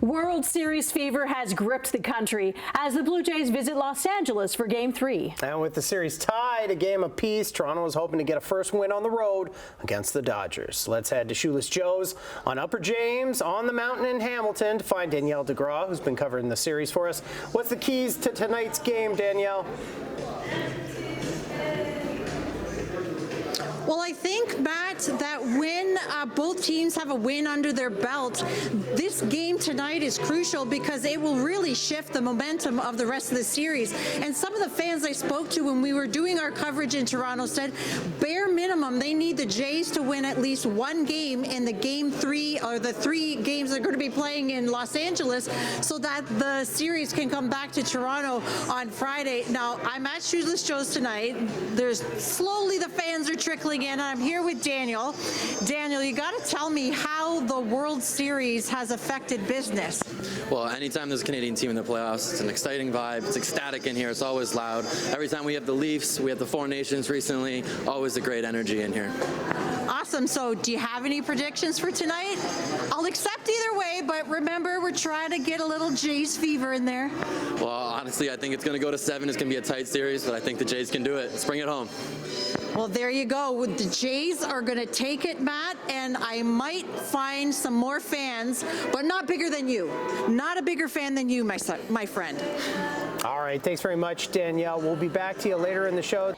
World Series fever has gripped the country as the Blue Jays visit Los Angeles for Game 3. And with the series tied a game apiece, Toronto is hoping to get a first win on the road against the Dodgers. Let's head to Shoeless Joes on Upper James on the mountain in Hamilton to find Danielle de Graauw, who's been covering the series for us. What's the keys to tonight's game, Danielle? Well, I think, Matt, that when both teams have a win under their belt, this game tonight is crucial because it will really shift the momentum of the rest of the series. And some of the fans I spoke to when we were doing our coverage in Toronto said, bare minimum, they need the Jays to win at least one game in the Game 3 or the 3 games they're going to be playing in Los Angeles so that the series can come back to Toronto on Friday. Now, I'm at Shoeless Joes tonight. There's slowly the fans are trickling in. I'm here with Daniel. Daniel, you got to tell me how the World Series has affected business. Well, anytime there's a Canadian team in the playoffs, it's an exciting vibe. It's ecstatic in here. It's always loud. Every time we have the Leafs, we have the Four Nations recently. Always a great energy in here. Awesome. So do you have any predictions for tonight? I'll accept either way, but remember, we're trying to get a little Jays fever in there. Well, honestly, I think it's going to go to 7. It's going to be a tight series, but I think the Jays can do it. Let's bring it home. Well, there you go. The Jays are going to take it, Matt, and I might find some more fans, but not bigger than you. Not a bigger fan than you, my friend. All right, thanks very much, Danielle. We'll be back to you later in the show.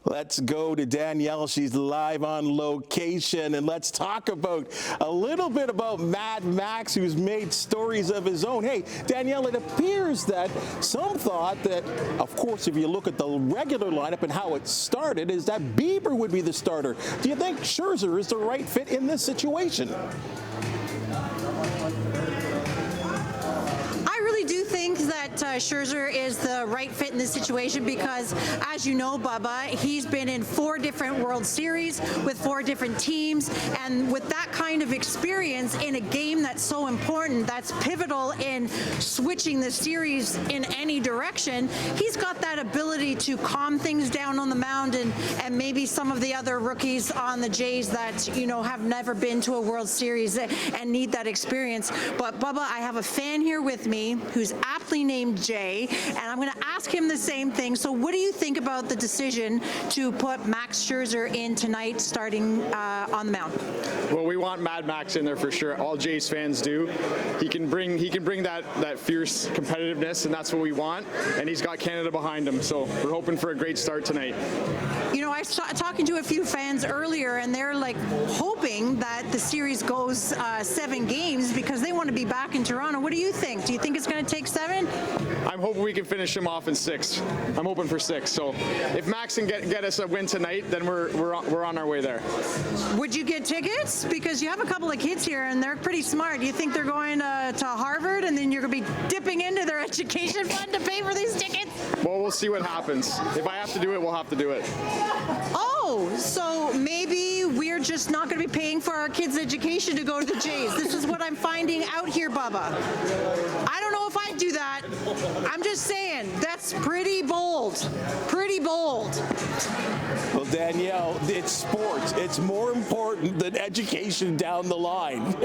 Let's go to Danielle. She's live on location, and let's talk about a little bit about Mad Max, who's made stories of his own. Hey, Danielle, it appears that some thought that, of course, if you look at the regular lineup and how it started, is that Bieber would be the starter. Do you think Scherzer is the right fit in this situation? I do think that Scherzer is the right fit in this situation because, as you know, Bubba, he's been in 4 different World Series with 4 different teams, and with that kind of experience in a game that's so important, that's pivotal in switching the series in any direction, he's got that ability to calm things down on the mound and maybe some of the other rookies on the Jays that, you know, have never been to a World Series and need that experience. But, Bubba, I have a fan here with me who's aptly named Jay, and I'm going to ask him the same thing. So what do you think about the decision to put Max Scherzer in tonight starting on the mound? Well, we want Mad Max in there for sure. All Jays fans do. He can bring that fierce competitiveness, and that's what we want. And he's got Canada behind him, so we're hoping for a great start tonight. You know, I was talking to a few fans earlier, and they're like hoping that the series goes 7 games because they want to be back in Toronto. What do you think? Do you think it's going to take 7? I'm hoping we can finish him off in 6. I'm hoping for 6. So if Max can get us a win tonight, then we're on our way there. Would you get tickets? Because you have a couple of kids here, and they're pretty smart. Do you think they're going to Harvard, and then you're going to be dipping into their education fund to pay for these tickets? Well, we'll see what happens. If I have to do it, we'll have to do it. Oh, so maybe we're just not going to be paying for our kids' education to go to the Jays. This is what I'm finding out here, Bubba. I don't know if I'd do that. I'm just saying, that's pretty bold. Pretty bold. Well, Danielle, it's sports. It's more important than education down the line.